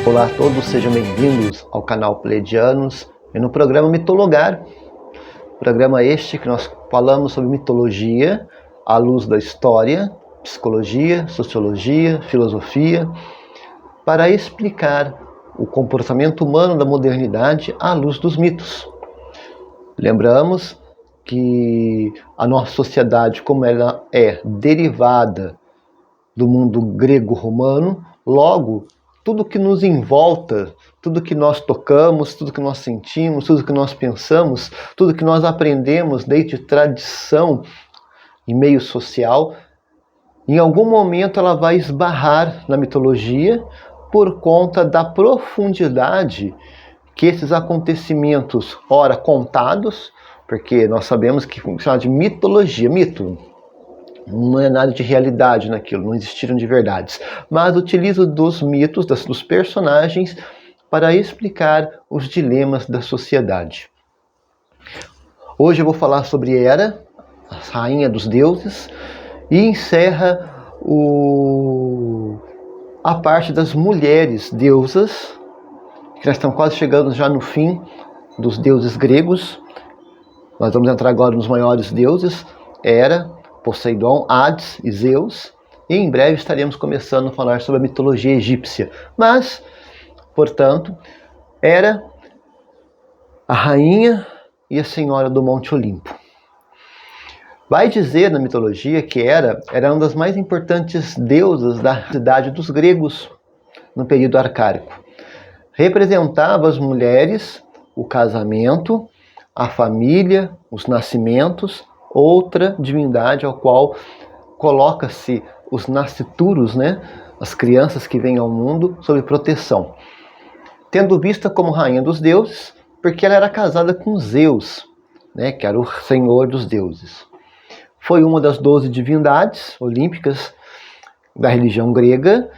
Olá a todos, sejam bem-vindos ao canal Pleiadianos e no programa Mitologar. Programa este que nós falamos sobre mitologia à luz da história, psicologia, sociologia, filosofia, para explicar o comportamento humano da modernidade à luz dos mitos. Lembramos que a nossa sociedade, como ela é derivada do mundo grego-romano, logo, tudo que nos envolta, tudo que nós tocamos, tudo que nós sentimos, tudo que nós pensamos, tudo que nós aprendemos desde tradição e meio social, em algum momento ela vai esbarrar na mitologia por conta da profundidade que esses acontecimentos, ora contados, porque nós sabemos que funciona de mitologia, mito, não é nada de realidade naquilo, não existiram de verdades, mas utilizo dos mitos, dos personagens, para explicar os dilemas da sociedade. Hoje eu vou falar sobre Hera, a rainha dos deuses, e encerra a parte das mulheres deusas, que nós estamos quase chegando já no fim dos deuses gregos. Nós vamos entrar agora nos maiores deuses, Hera, Poseidon, Hades e Zeus, e em breve estaremos começando a falar sobre a mitologia egípcia. Mas, portanto, Hera, a rainha e a senhora do Monte Olimpo. Vai dizer na mitologia que Hera era uma das mais importantes deusas da cidade dos gregos no período arcaico. Representava as mulheres, o casamento, a família, os nascimentos, outra divindade ao qual coloca-se os nascituros, as crianças que vêm ao mundo, sob proteção. Tendo vista como rainha dos deuses, porque ela era casada com Zeus, que era o senhor dos deuses. Foi uma das 12 divindades olímpicas da religião grega,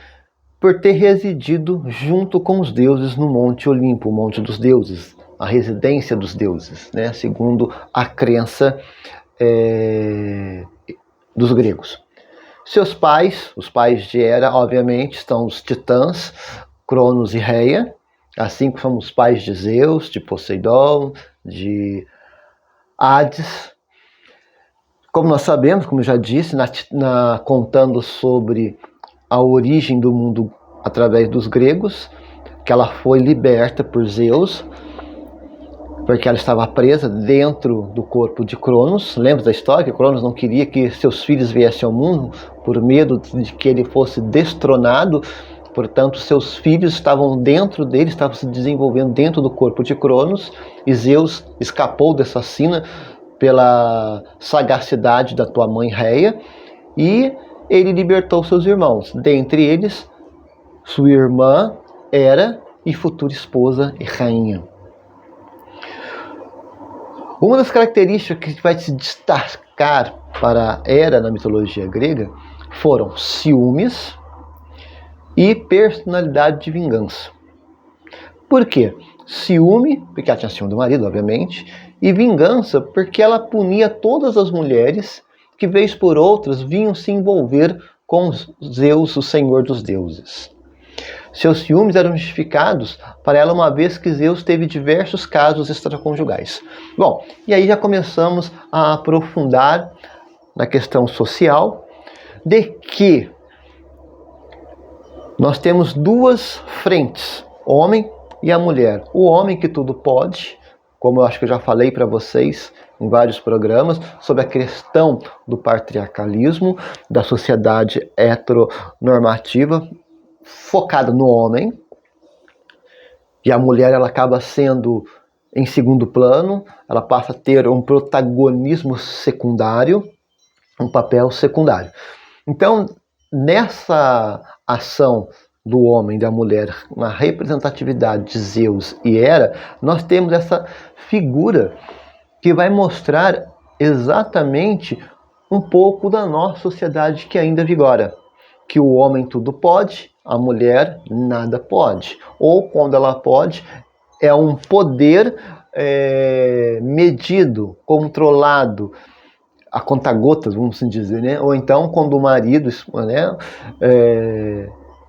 por ter residido junto com os deuses no Monte Olimpo, o Monte dos Deuses, a residência dos deuses, segundo a crença dos gregos. Seus pais, os pais de Hera, obviamente, estão os titãs, Cronos e Reia, assim como são os pais de Zeus, de Poseidon, de Hades. Como nós sabemos, como eu já disse, contando sobre a origem do mundo através dos gregos, que ela foi liberta por Zeus, porque ela estava presa dentro do corpo de Cronos. Lembra da história que Cronos não queria que seus filhos viessem ao mundo por medo de que ele fosse destronado. Portanto, seus filhos estavam dentro dele, estavam se desenvolvendo dentro do corpo de Cronos, e Zeus escapou dessa sina pela sagacidade da tua mãe Reia, e ele libertou seus irmãos, dentre eles sua irmã Hera e futura esposa e rainha. Uma das características que vai se destacar para Hera na mitologia grega foram ciúmes e personalidade de vingança. Por quê? Ciúme, porque ela tinha ciúme do marido, obviamente, e vingança, porque ela punia todas as mulheres que, vez por outras, vinham se envolver com Zeus, o senhor dos deuses. Seus ciúmes eram justificados para ela, uma vez que Zeus teve diversos casos extraconjugais. Bom, e aí já começamos a aprofundar na questão social, de que nós temos duas frentes, o homem e a mulher. O homem que tudo pode, como eu acho que eu já falei para vocês em vários programas, sobre a questão do patriarcalismo, da sociedade heteronormativa, focada no homem, e a mulher ela acaba sendo em segundo plano, ela passa a ter um protagonismo secundário, um papel secundário. Então, nessa ação do homem e da mulher, na representatividade de Zeus e Hera, nós temos essa figura que vai mostrar exatamente um pouco da nossa sociedade que ainda vigora, que o homem tudo pode, a mulher nada pode, ou quando ela pode, é um poder medido, controlado, a conta-gotas, vamos assim dizer, ou então quando o marido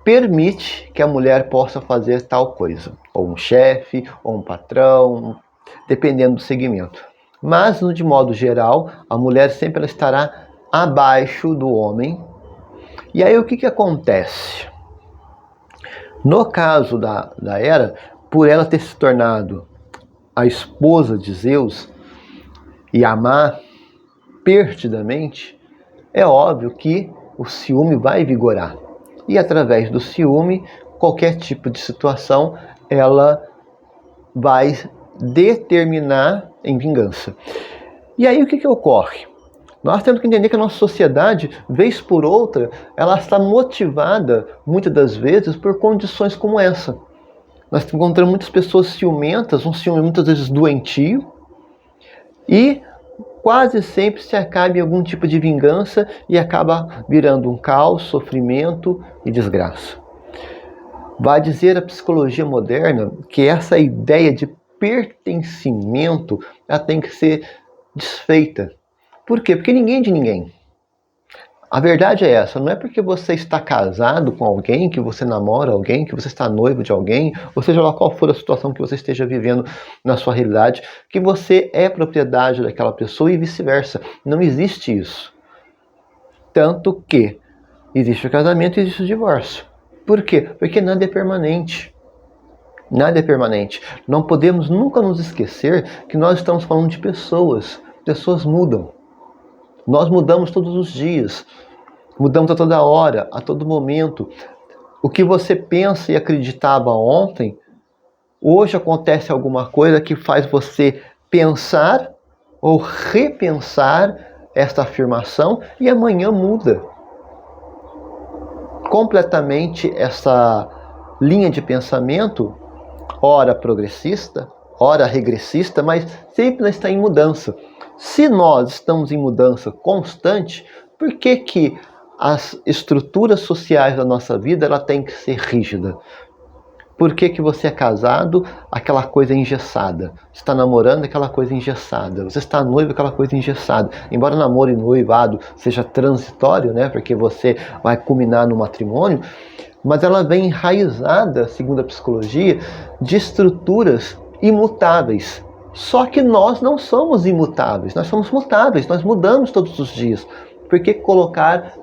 permite que a mulher possa fazer tal coisa, ou um chefe, ou um patrão, dependendo do segmento. Mas, de modo geral, a mulher sempre ela estará abaixo do homem. E aí o que acontece? No caso da Hera, por ela ter se tornado a esposa de Zeus e amar perdidamente, é óbvio que o ciúme vai vigorar. E através do ciúme, qualquer tipo de situação, ela vai determinar em vingança. E aí o que ocorre? Nós temos que entender que a nossa sociedade, vez por outra, ela está motivada, muitas das vezes, por condições como essa. Nós encontramos muitas pessoas ciumentas, um ciúme muitas vezes doentio, e quase sempre se acaba em algum tipo de vingança e acaba virando um caos, sofrimento e desgraça. Vai dizer a psicologia moderna que essa ideia de pertencimento ela tem que ser desfeita. Por quê? Porque ninguém é de ninguém. A verdade é essa, não é porque você está casado com alguém, que você namora alguém, que você está noivo de alguém, ou seja lá qual for a situação que você esteja vivendo na sua realidade, que você é propriedade daquela pessoa e vice-versa. Não existe isso. Tanto que existe o casamento e existe o divórcio. Por quê? Porque nada é permanente. Nada é permanente. Não podemos nunca nos esquecer que nós estamos falando de pessoas. Pessoas mudam. Nós mudamos todos os dias, mudamos a toda hora, a todo momento. O que você pensa e acreditava ontem, hoje acontece alguma coisa que faz você pensar ou repensar esta afirmação e amanhã muda completamente essa linha de pensamento, ora progressista, ora regressista, mas sempre está em mudança. Se nós estamos em mudança constante, por que as estruturas sociais da nossa vida ela tem que ser rígida? Por que você é casado, aquela coisa engessada? Você está namorando, aquela coisa engessada. Você está noivo, aquela coisa engessada. Embora namoro e noivado seja transitório, né, porque você vai culminar no matrimônio, mas ela vem enraizada, segundo a psicologia, de estruturas imutáveis. Só que nós não somos imutáveis, nós somos mutáveis, nós mudamos todos os dias. Por que colocar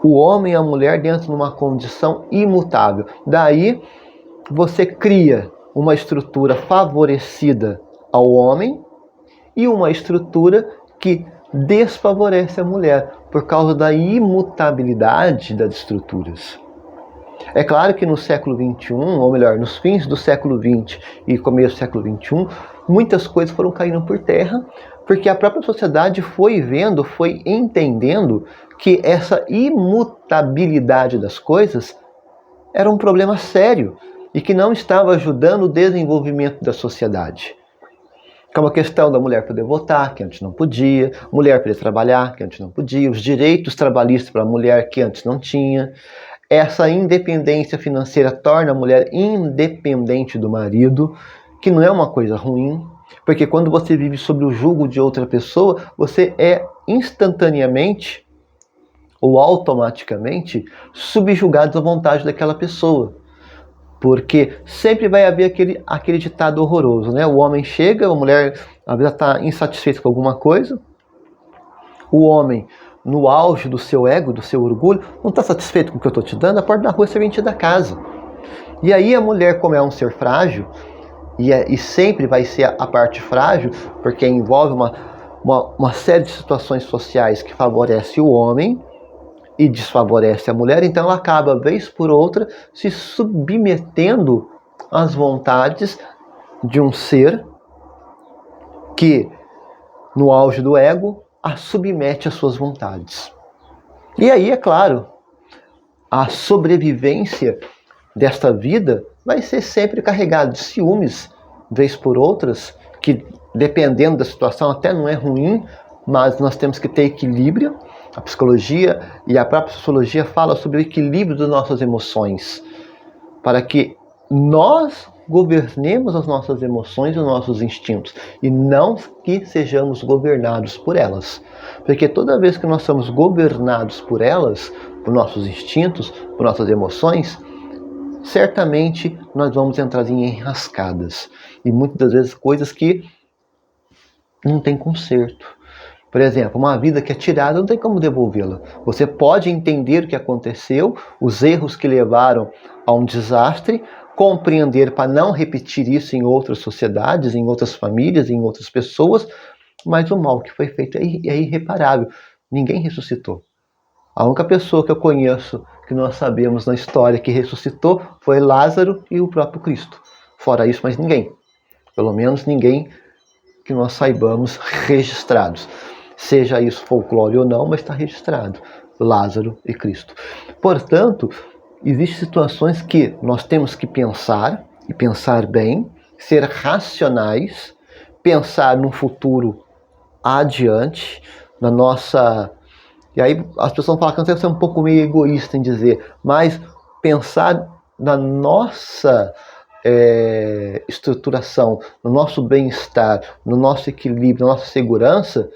o homem e a mulher dentro de uma condição imutável? Daí você cria uma estrutura favorecida ao homem e uma estrutura que desfavorece a mulher por causa da imutabilidade das estruturas. É claro que no século XXI, ou melhor, nos fins do século XX e começo do século XXI, muitas coisas foram caindo por terra, porque a própria sociedade foi vendo, foi entendendo que essa imutabilidade das coisas era um problema sério e que não estava ajudando o desenvolvimento da sociedade. Como a questão da mulher poder votar, que antes não podia, mulher poder trabalhar, que antes não podia, os direitos trabalhistas para a mulher, que antes não tinha. Essa independência financeira torna a mulher independente do marido, que não é uma coisa ruim, porque quando você vive sob o jugo de outra pessoa, você é instantaneamente ou automaticamente subjugado à vontade daquela pessoa. Porque sempre vai haver aquele ditado horroroso, né? O homem chega, a mulher às vezes está insatisfeita com alguma coisa, o homem, no auge do seu ego, do seu orgulho, não está satisfeito com o que eu estou te dando, a porta da rua é serventia da casa. E aí a mulher, como é um ser frágil, e sempre vai ser a parte frágil, porque envolve uma série de situações sociais que favorece o homem e desfavorece a mulher, então ela acaba, vez por outra, se submetendo às vontades de um ser que, no auge do ego, a submete às suas vontades. E aí, é claro, a sobrevivência desta vida vai ser sempre carregada de ciúmes, vez por outras, que dependendo da situação até não é ruim, mas nós temos que ter equilíbrio. A psicologia e a própria sociologia fala sobre o equilíbrio das nossas emoções, para que nós governemos as nossas emoções e os nossos instintos, e não que sejamos governados por elas. Porque toda vez que nós somos governados por elas, por nossos instintos, por nossas emoções, certamente nós vamos entrar em enrascadas. E muitas das vezes coisas que não tem conserto. Por exemplo, uma vida que é tirada não tem como devolvê-la. Você pode entender o que aconteceu, os erros que levaram a um desastre, compreender para não repetir isso em outras sociedades, em outras famílias, em outras pessoas, mas o mal que foi feito é irreparável. Ninguém ressuscitou. A única pessoa que eu conheço, que nós sabemos na história que ressuscitou, foi Lázaro e o próprio Cristo. Fora isso, mais ninguém. Pelo menos ninguém que nós saibamos registrados. Seja isso folclore ou não, mas está registrado. Lázaro e Cristo. Portanto, existem situações que nós temos que pensar, e pensar bem, ser racionais, pensar no futuro adiante, na nossa... E aí as pessoas falam que eu ser um pouco meio egoísta em dizer, mas pensar na nossa estruturação, no nosso bem-estar, no nosso equilíbrio, na nossa segurança,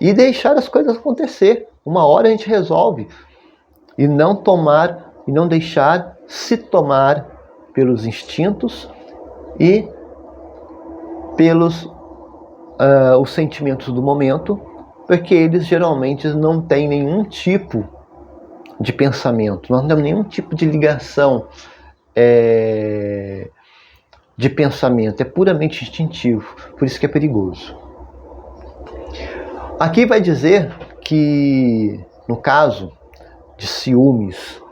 e deixar as coisas acontecer. Uma hora a gente resolve. E não deixar se tomar pelos instintos e pelos os sentimentos do momento, porque eles geralmente não têm nenhum tipo de pensamento, não temos nenhum tipo de ligação de pensamento, é puramente instintivo, por isso que é perigoso. Aqui vai dizer que, no caso de ciúmes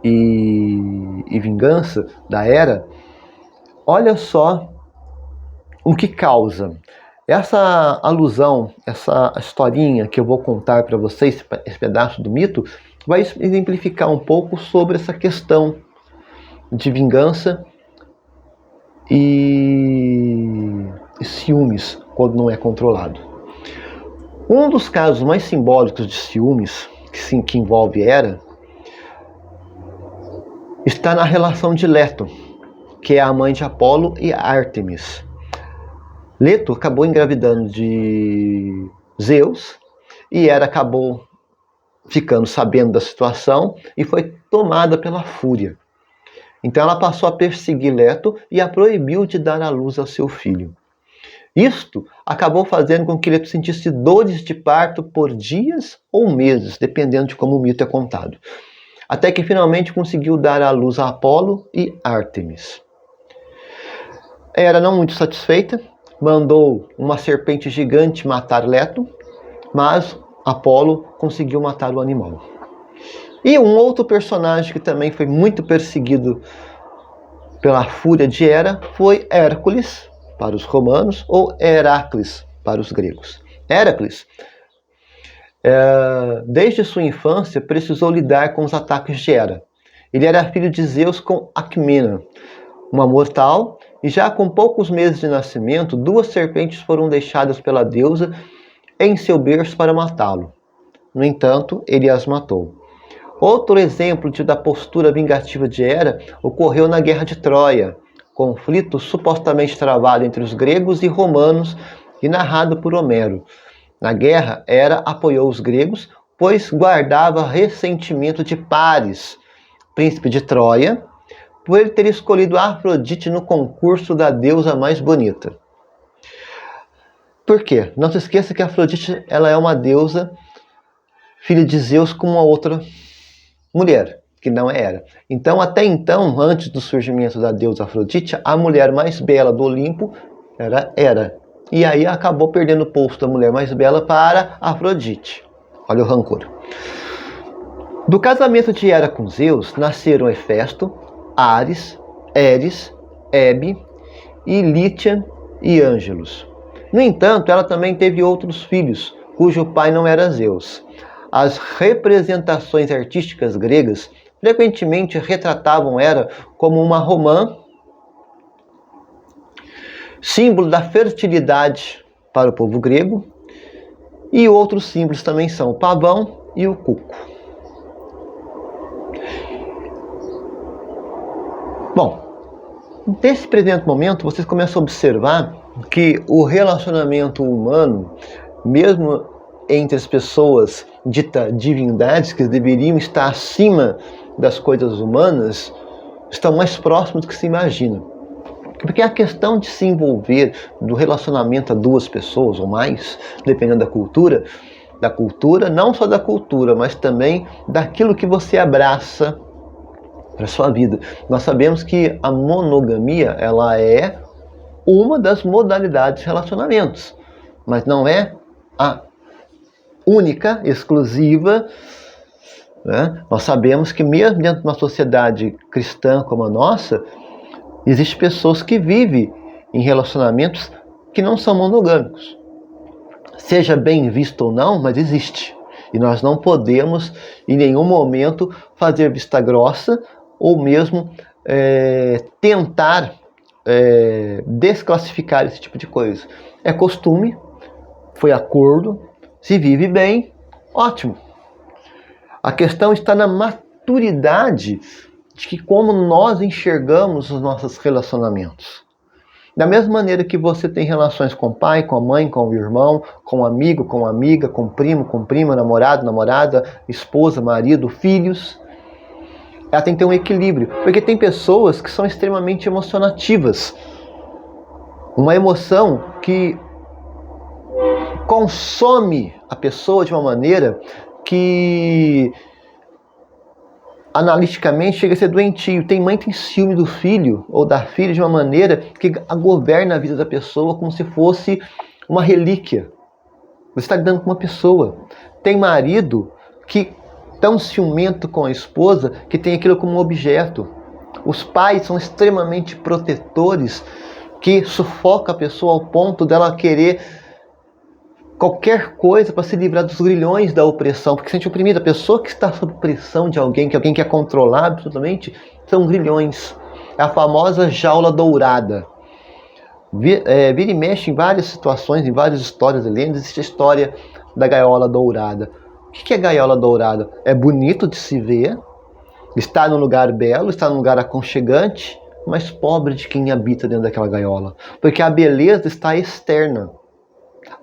e vingança da Hera, olha só o que causa. Essa alusão, essa historinha que eu vou contar para vocês, esse pedaço do mito, vai exemplificar um pouco sobre essa questão de vingança e ciúmes quando não é controlado. Um dos casos mais simbólicos de ciúmes, que envolve Hera, está na relação de Leto, que é a mãe de Apolo, e Ártemis. Leto acabou engravidando de Zeus, e Hera acabou ficando sabendo da situação e foi tomada pela fúria. Então ela passou a perseguir Leto e a proibiu de dar à luz ao seu filho. Isto acabou fazendo com que Leto sentisse dores de parto por dias ou meses, dependendo de como o mito é contado. Até que finalmente conseguiu dar à luz a Apolo e Ártemis. Hera, não muito satisfeita, mandou uma serpente gigante matar Leto, mas Apolo conseguiu matar o animal. E um outro personagem que também foi muito perseguido pela fúria de Hera foi Hércules, para os romanos, ou Heracles, para os gregos. Hércules, desde sua infância, precisou lidar com os ataques de Hera. Ele era filho de Zeus com Alcmena, uma mortal, e já com poucos meses de nascimento, 2 serpentes foram deixadas pela deusa em seu berço para matá-lo. No entanto, ele as matou. Outro exemplo da postura vingativa de Hera ocorreu na Guerra de Troia, conflito supostamente travado entre os gregos e romanos e narrado por Homero. Na guerra, Hera apoiou os gregos, pois guardava ressentimento de Paris, príncipe de Troia, por ele ter escolhido Afrodite no concurso da deusa mais bonita. Por quê? Não se esqueça que Afrodite ela é uma deusa, filha de Zeus, com uma outra mulher, que não é Hera. Então, até então, antes do surgimento da deusa Afrodite, a mulher mais bela do Olimpo era Hera. E aí acabou perdendo o posto da mulher mais bela para Afrodite. Olha o rancor. Do casamento de Hera com Zeus, nasceram Hefesto, Ares, Eris, Hebe, e Lítia e Ângelos. No entanto, ela também teve outros filhos, cujo pai não era Zeus. As representações artísticas gregas frequentemente retratavam Hera como uma romã, símbolo da fertilidade para o povo grego, e outros símbolos também são o pavão e o cuco. Bom, nesse presente momento vocês começam a observar que o relacionamento humano, mesmo entre as pessoas dita divindades, que deveriam estar acima das coisas humanas, estão mais próximos do que se imagina. Porque a questão de se envolver do relacionamento a duas pessoas ou mais, dependendo da cultura, não só da cultura, mas também daquilo que você abraça para a sua vida. Nós sabemos que a monogamia, ela é uma das modalidades de relacionamentos, mas não é a única, exclusiva, né? Nós sabemos que mesmo dentro de uma sociedade cristã como a nossa, existem pessoas que vivem em relacionamentos que não são monogâmicos. Seja bem visto ou não, mas existe. E nós não podemos, em nenhum momento, fazer vista grossa ou mesmo tentar desclassificar esse tipo de coisa. É costume, foi acordo, se vive bem, ótimo. A questão está na maturidade de que como nós enxergamos os nossos relacionamentos. Da mesma maneira que você tem relações com o pai, com a mãe, com o irmão, com o amigo, com a amiga, com o primo, com prima, namorado, namorada, esposa, marido, filhos, ela tem que ter um equilíbrio. Porque tem pessoas que são extremamente emocionativas. Uma emoção que consome a pessoa de uma maneira que analiticamente chega a ser doentio. Tem mãe que tem ciúme do filho ou da filha de uma maneira que governa a vida da pessoa como se fosse uma relíquia. Você está lidando com uma pessoa. Tem marido que tão ciumento com a esposa que tem aquilo como um objeto. Os pais são extremamente protetores, que sufoca a pessoa ao ponto dela querer qualquer coisa para se livrar dos grilhões da opressão, porque se sente oprimida. A pessoa que está sob pressão de alguém, que alguém quer controlar absolutamente, são grilhões. É a famosa jaula dourada. Vira e mexe em várias situações, em várias histórias lendas, existe a história da gaiola dourada. O que é gaiola dourada? É bonito de se ver, está num lugar belo, está num lugar aconchegante, mas pobre de quem habita dentro daquela gaiola. Porque a beleza está externa.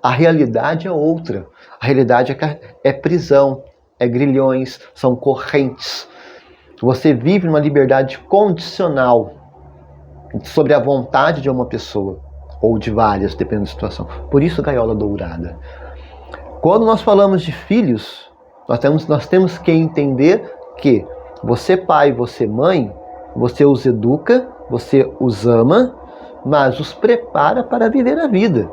A realidade é outra. A realidade é prisão, é grilhões, são correntes. Você vive numa liberdade condicional sobre a vontade de uma pessoa, ou de várias, dependendo da situação. Por isso, gaiola dourada. Quando nós falamos de filhos, nós temos que entender que você pai, você mãe, você os educa, você os ama, mas os prepara para viver a vida.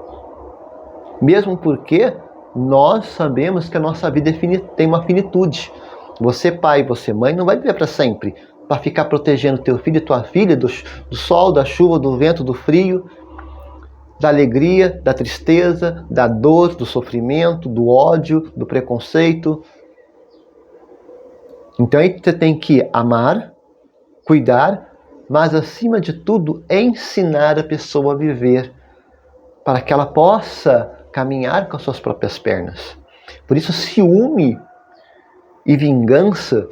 Mesmo porque nós sabemos que a nossa vida tem uma finitude. Você pai, você mãe, não vai viver para sempre, para ficar protegendo teu filho e tua filha do sol, da chuva, do vento, do frio, da alegria, da tristeza, da dor, do sofrimento, do ódio, do preconceito. Então aí você tem que amar, cuidar, mas acima de tudo ensinar a pessoa a viver, para que ela possa caminhar com as suas próprias pernas. Por isso, ciúme e vingança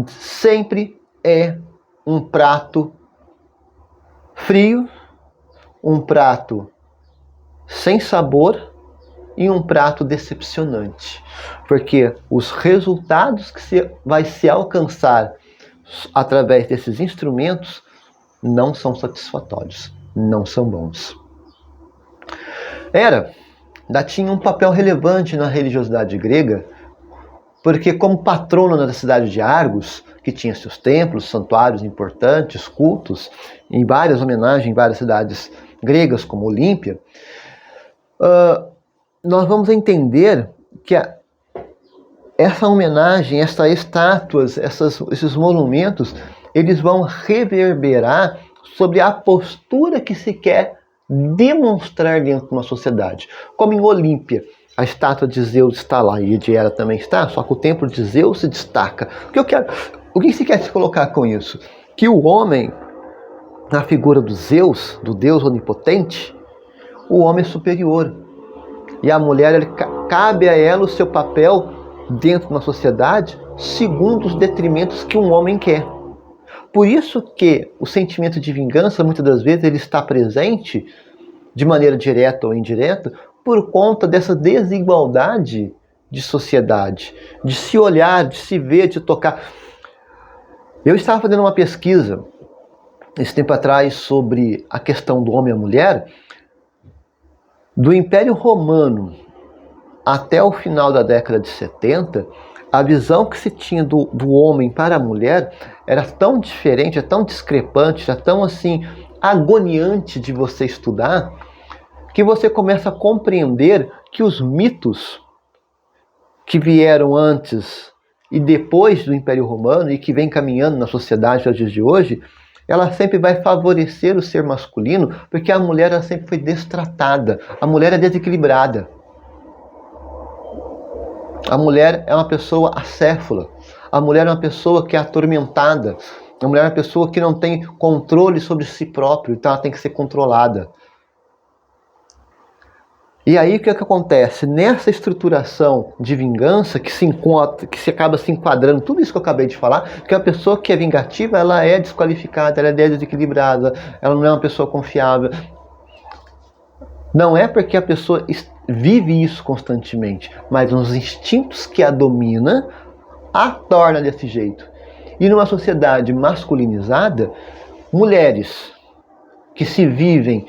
sempre é um prato frio, um prato sem sabor e um prato decepcionante. Porque os resultados que vai se alcançar através desses instrumentos não são satisfatórios, não são bons. Hera tinha um papel relevante na religiosidade grega, porque como patrona da cidade de Argos, que tinha seus templos, santuários importantes, cultos, em várias homenagens em várias cidades gregas, como Olímpia, nós vamos entender que essa homenagem, essas estátuas, esses monumentos, eles vão reverberar sobre a postura que se quer demonstrar dentro de uma sociedade. Como em Olímpia, a estátua de Zeus está lá e de Hera também está, só que o templo de Zeus se destaca. O que se quer se colocar com isso? Que o homem, na figura do Zeus, do Deus onipotente, o homem é superior. E a mulher, cabe a ela o seu papel dentro de uma sociedade segundo os detrimentos que um homem quer. Por isso que o sentimento de vingança, muitas das vezes, ele está presente, de maneira direta ou indireta, por conta dessa desigualdade de sociedade, de se olhar, de se ver, de tocar. Eu estava fazendo uma pesquisa esse tempo atrás sobre a questão do homem e a mulher. Do Império Romano até o final da década de 70, a visão que se tinha do homem para a mulher era tão diferente, é tão discrepante, é tão assim agoniante de você estudar, que você começa a compreender que os mitos que vieram antes e depois do Império Romano e que vem caminhando na sociedade aos dias de hoje, ela sempre vai favorecer o ser masculino, porque a mulher ela sempre foi destratada, a mulher é desequilibrada. A mulher é uma pessoa acéfala, a mulher é uma pessoa que é atormentada, a mulher é uma pessoa que não tem controle sobre si própria, então ela tem que ser controlada. E aí o que acontece? Nessa estruturação de vingança que se acaba se enquadrando, tudo isso que eu acabei de falar, que a pessoa que é vingativa, ela é desqualificada, ela é desequilibrada, ela não é uma pessoa confiável. Não é porque a pessoa vive isso constantemente, mas os instintos que a dominam a torna desse jeito. E numa sociedade masculinizada, mulheres que se vivem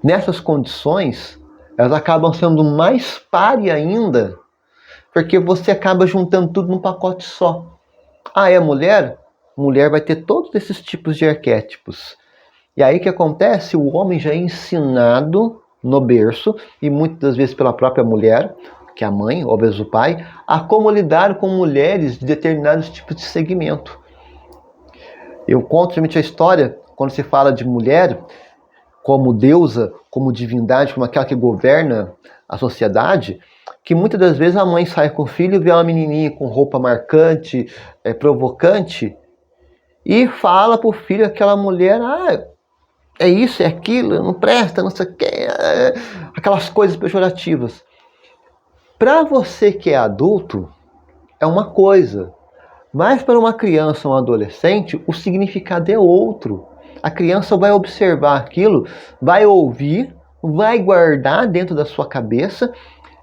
nessas condições, elas acabam sendo mais pária ainda, porque você acaba juntando tudo num pacote só. Ah, é mulher? Mulher vai ter todos esses tipos de arquétipos. E aí o que acontece? O homem já é ensinado no berço, e muitas das vezes pela própria mulher, que é a mãe, ou às vezes o pai, a como lidar com mulheres de determinados tipos de segmento. Eu conto realmente a história, quando se fala de mulher como deusa, como divindade, como aquela que governa a sociedade, que muitas das vezes a mãe sai com o filho e vê uma menininha com roupa marcante, provocante, e fala para o filho, aquela mulher, é isso, é aquilo, não presta, não sei o que, aquelas coisas pejorativas. Para você que é adulto, é uma coisa, mas para uma criança ou um adolescente, o significado é outro. A criança vai observar aquilo, vai ouvir, vai guardar dentro da sua cabeça,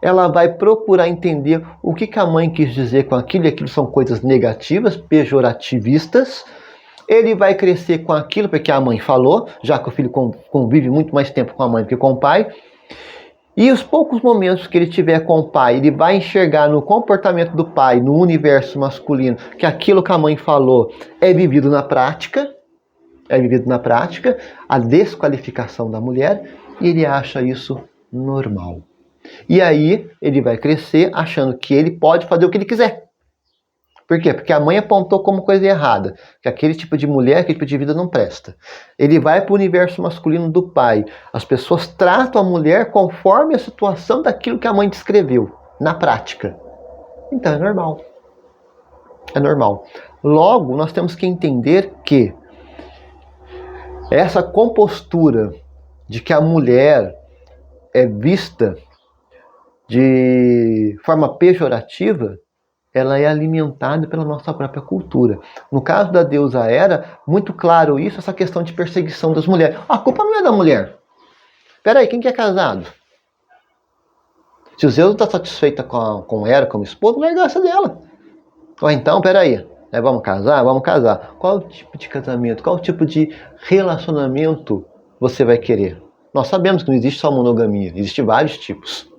ela vai procurar entender o que a mãe quis dizer com aquilo, e aquilo são coisas negativas, pejorativistas. Ele vai crescer com aquilo porque a mãe falou, já que o filho convive muito mais tempo com a mãe do que com o pai. E os poucos momentos que ele tiver com o pai, ele vai enxergar no comportamento do pai, no universo masculino, que aquilo que a mãe falou é vivido na prática, a desqualificação da mulher, e ele acha isso normal. E aí ele vai crescer achando que ele pode fazer o que ele quiser. Por quê? Porque a mãe apontou como coisa errada, que aquele tipo de mulher, aquele tipo de vida não presta. Ele vai para o universo masculino do pai. As pessoas tratam a mulher conforme a situação daquilo que a mãe descreveu, na prática. Então é normal. É normal. Logo, nós temos que entender que essa compostura de que a mulher é vista de forma pejorativa, ela é alimentada pela nossa própria cultura. No caso da deusa Hera, muito claro isso, essa questão de perseguição das mulheres. A culpa não é da mulher. Peraí, quem que é casado? Se o Zeus não está satisfeita com Hera como esposa, não é graça dela. Ou então, peraí, vamos casar? Vamos casar. Qual o tipo de casamento? Qual o tipo de relacionamento você vai querer? Nós sabemos que não existe só monogamia, existem vários tipos.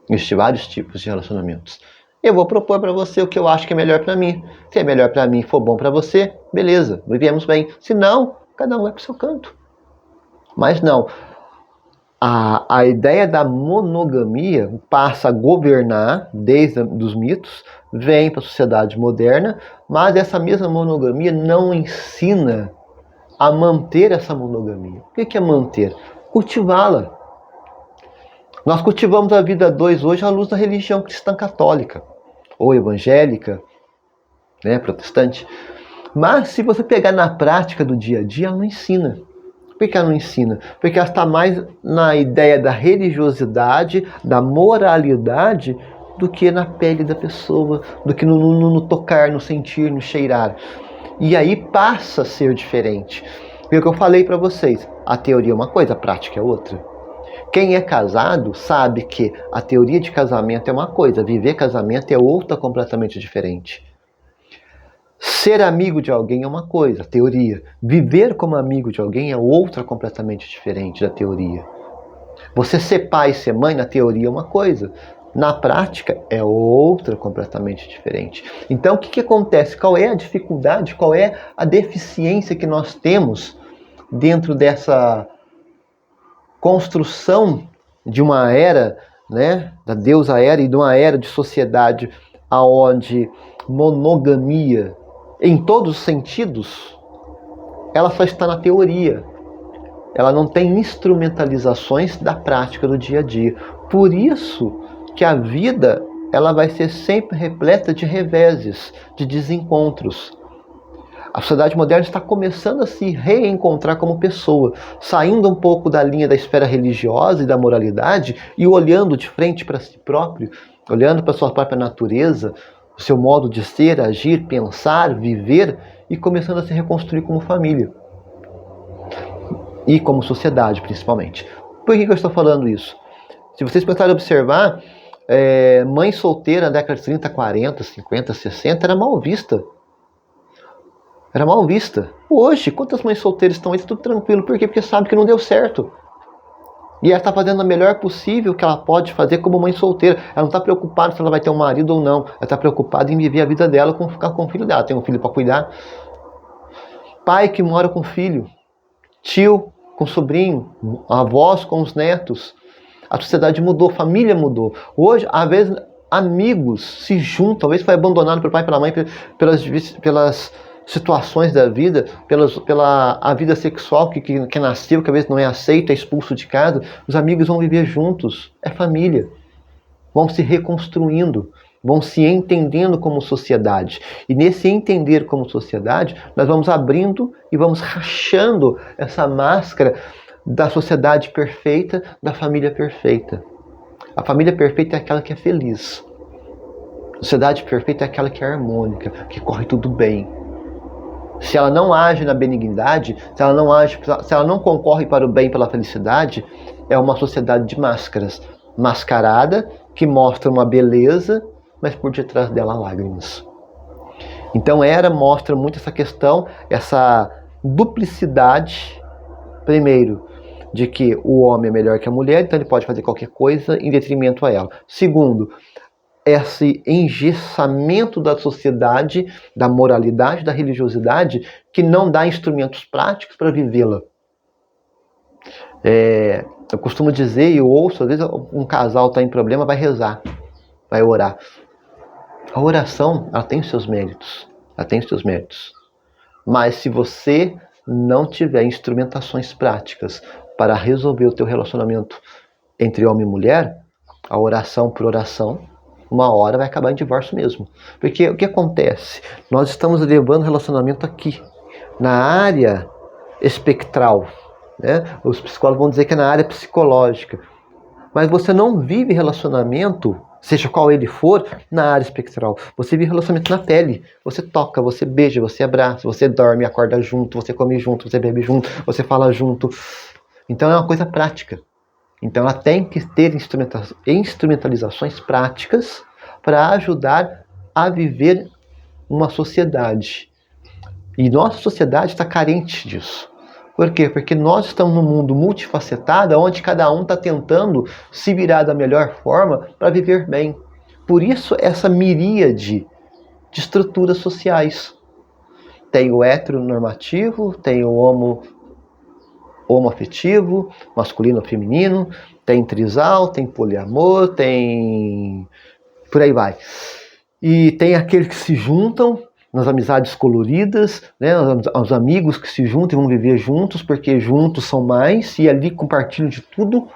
Existem vários tipos de relacionamentos. Eu vou propor para você o que eu acho que é melhor para mim. Se é melhor para mim e for bom para você, beleza, vivemos bem. Se não, cada um vai para o seu canto. Mas não. A ideia da monogamia passa a governar desde os mitos, vem para a sociedade moderna, mas essa mesma monogamia não ensina a manter essa monogamia. O que é manter? Cultivá-la. Nós cultivamos a vida a dois hoje à luz da religião cristã católica, ou evangélica, protestante. Mas se você pegar na prática do dia a dia, ela não ensina. Por que ela não ensina? Porque ela está mais na ideia da religiosidade, da moralidade, do que na pele da pessoa, do que no tocar, no sentir, no cheirar. E aí passa a ser diferente. E o que eu falei para vocês, a teoria é uma coisa, a prática é outra. Quem é casado sabe que a teoria de casamento é uma coisa, viver casamento é outra completamente diferente. Ser amigo de alguém é uma coisa, teoria. Viver como amigo de alguém é outra completamente diferente da teoria. Você ser pai e ser mãe, na teoria, é uma coisa. Na prática, é outra completamente diferente. Então, o que acontece? Qual é a dificuldade, qual é a deficiência que nós temos dentro dessa construção de uma era, né, da deusa era e de uma era de sociedade onde monogamia, em todos os sentidos, ela só está na teoria. Ela não tem instrumentalizações da prática do dia a dia. Por isso que a vida ela vai ser sempre repleta de reveses, de desencontros. A sociedade moderna está começando a se reencontrar como pessoa, saindo um pouco da linha da esfera religiosa e da moralidade e olhando de frente para si próprio, olhando para a sua própria natureza, o seu modo de ser, agir, pensar, viver e começando a se reconstruir como família. E como sociedade, principalmente. Por que eu estou falando isso? Se vocês tentarem observar, mãe solteira na década de 30, 40, 50, 60 era mal vista. Era mal vista. Hoje, quantas mães solteiras estão aí? Tudo tranquilo. Por quê? Porque sabe que não deu certo. E ela está fazendo o melhor possível que ela pode fazer como mãe solteira. Ela não está preocupada se ela vai ter um marido ou não. Ela está preocupada em viver a vida dela com ficar com o filho dela. Tem um filho para cuidar. Pai que mora com o filho. Tio com o sobrinho. Avós com os netos. A sociedade mudou, a família mudou. Hoje, às vezes, amigos se juntam. Às vezes foi abandonado pelo pai e pela mãe pelas situações da vida, pela a vida sexual que nasceu, que às vezes não é aceita, é expulso de casa. Os amigos vão viver juntos, é família. Vão se reconstruindo, vão se entendendo como sociedade. E nesse entender como sociedade, nós vamos abrindo e vamos rachando essa máscara da sociedade perfeita, da família perfeita. A família perfeita é aquela que é feliz. A sociedade perfeita é aquela que é harmônica, que corre tudo bem. Se ela não age na benignidade, se ela não concorre para o bem, pela felicidade, é uma sociedade de máscaras. Mascarada, que mostra uma beleza, mas por detrás dela lágrimas. Então mostra muito essa questão, essa duplicidade, primeiro, de que o homem é melhor que a mulher, então ele pode fazer qualquer coisa em detrimento a ela. Segundo, esse engessamento da sociedade, da moralidade, da religiosidade, que não dá instrumentos práticos para vivê-la. Eu costumo dizer, e eu ouço, às vezes um casal está em problema, vai rezar, vai orar. A oração, ela tem os seus méritos, Mas se você não tiver instrumentações práticas para resolver o teu relacionamento entre homem e mulher, a oração por oração, uma hora vai acabar em divórcio mesmo. Porque o que acontece? Nós estamos levando o relacionamento aqui, na área espectral. Né? Os psicólogos vão dizer que é na área psicológica. Mas você não vive relacionamento, seja qual ele for, na área espectral. Você vive relacionamento na pele. Você toca, você beija, você abraça, você dorme, acorda junto, você come junto, você bebe junto, você fala junto. Então é uma coisa prática. Então ela tem que ter instrumentalizações práticas para ajudar a viver uma sociedade. E nossa sociedade está carente disso. Por quê? Porque nós estamos num mundo multifacetado, onde cada um está tentando se virar da melhor forma para viver bem. Por isso essa miríade de estruturas sociais. Tem o heteronormativo, tem o homoafetivo, masculino, feminino, tem trisal, tem poliamor, tem... por aí vai. E tem aqueles que se juntam nas amizades coloridas, né? Os amigos que se juntam e vão viver juntos, porque juntos são mais, e ali compartilham de tudo,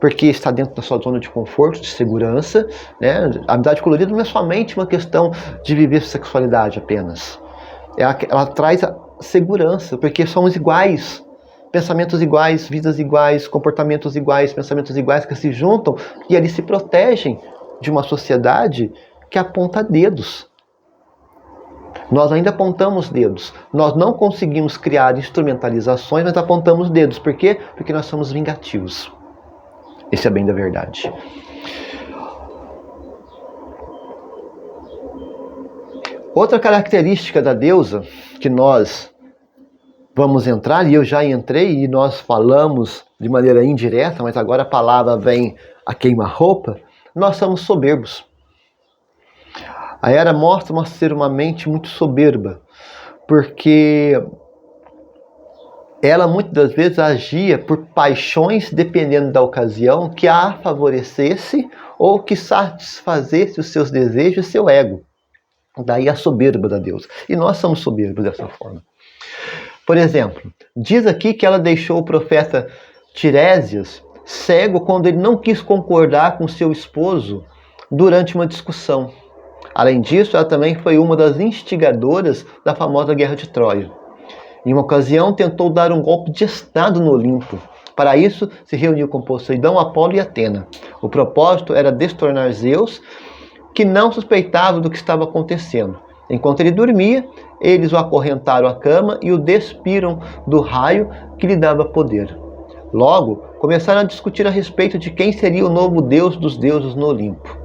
porque está dentro da sua zona de conforto, de segurança. Né? A amizade colorida não é somente uma questão de viver sexualidade apenas. Ela traz a segurança, porque somos iguais. Pensamentos iguais, vidas iguais, comportamentos iguais, pensamentos iguais que se juntam e ali se protegem de uma sociedade que aponta dedos. Nós ainda apontamos dedos. Nós não conseguimos criar instrumentalizações, mas apontamos dedos. Por quê? Porque nós somos vingativos. Esse é bem da verdade. Outra característica da deusa que nós vamos entrar, e eu já entrei e nós falamos de maneira indireta, mas agora a palavra vem a queima-roupa, nós somos soberbos. A Hera mostra ser uma mente muito soberba, porque ela muitas das vezes agia por paixões, dependendo da ocasião, que a favorecesse ou que satisfazesse os seus desejos e seu ego. Daí a soberba da deusa. E nós somos soberbos dessa forma. Por exemplo, diz aqui que ela deixou o profeta Tiresias cego quando ele não quis concordar com seu esposo durante uma discussão. Além disso, ela também foi uma das instigadoras da famosa Guerra de Troia. Em uma ocasião, tentou dar um golpe de estado no Olimpo. Para isso, se reuniu com Poseidon, Apolo e Atena. O propósito era destornar Zeus, que não suspeitava do que estava acontecendo. Enquanto ele dormia, eles o acorrentaram à cama e o despiram do raio que lhe dava poder. Logo, começaram a discutir a respeito de quem seria o novo deus dos deuses no Olimpo.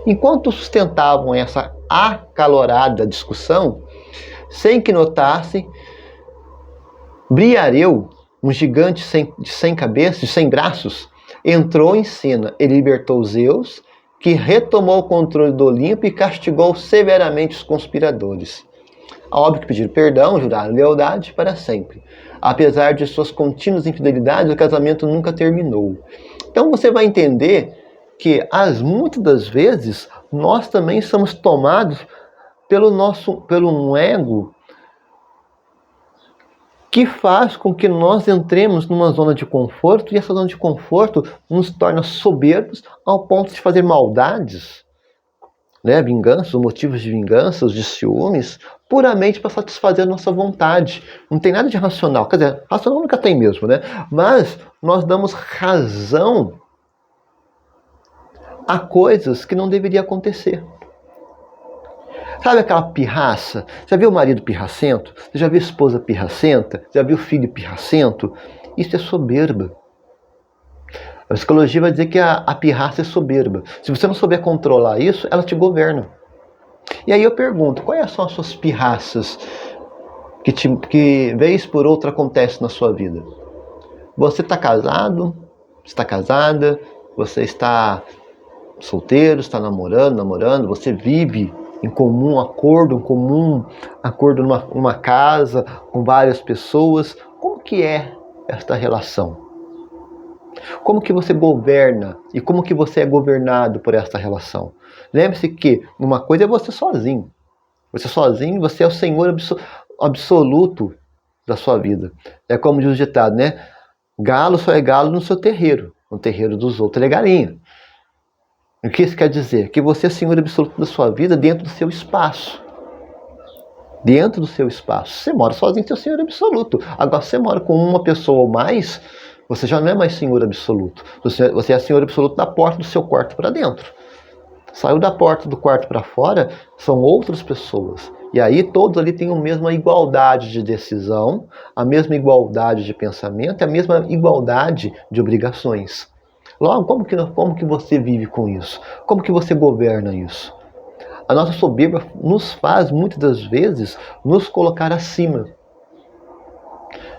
Enquanto sustentavam essa acalorada discussão, sem que notassem, Briareu, um gigante de 100 cabeças, de 100 braços, entrou em cena e libertou Zeus, que retomou o controle do Olimpo e castigou severamente os conspiradores. Óbvio que pediram perdão, juraram lealdade para sempre. Apesar de suas contínuas infidelidades, o casamento nunca terminou. Então você vai entender que, muitas das vezes, nós também somos tomados pelo um ego que faz com que nós entremos numa zona de conforto, e essa zona de conforto nos torna soberbos ao ponto de fazer maldades, né? Vinganças, motivos de vinganças, de ciúmes, puramente para satisfazer a nossa vontade. Não tem nada de racional, quer dizer, racional nunca tem mesmo, né? Mas nós damos razão a coisas que não deveriam acontecer. Sabe aquela pirraça? Já viu o marido pirracento? Você já viu a esposa pirracenta? Já viu o filho pirracento? Isso é soberba. A psicologia vai dizer que a pirraça é soberba. Se você não souber controlar isso, ela te governa. E aí eu pergunto, quais são as suas pirraças que vez por outra acontecem na sua vida? Você está casado? Está casada? Você está solteiro? Está namorando? Você vive em comum acordo numa casa, com várias pessoas. Como que é esta relação? Como que você governa e como que você é governado por esta relação? Lembre-se que uma coisa é você sozinho. Você é o senhor absoluto da sua vida. É como diz o ditado, né? Galo só é galo no seu terreiro. No terreiro dos outros ele é galinha. O que isso quer dizer? Que você é senhor absoluto da sua vida dentro do seu espaço. Dentro do seu espaço. Você mora sozinho, você é o senhor absoluto. Agora, se você mora com uma pessoa ou mais, você já não é mais senhor absoluto. Você é senhor absoluto da porta do seu quarto para dentro. Saiu da porta do quarto para fora, são outras pessoas. E aí todos ali têm a mesma igualdade de decisão, a mesma igualdade de pensamento, a mesma igualdade de obrigações. Logo, como que você vive com isso? Como que você governa isso? A nossa soberba nos faz, muitas das vezes, nos colocar acima.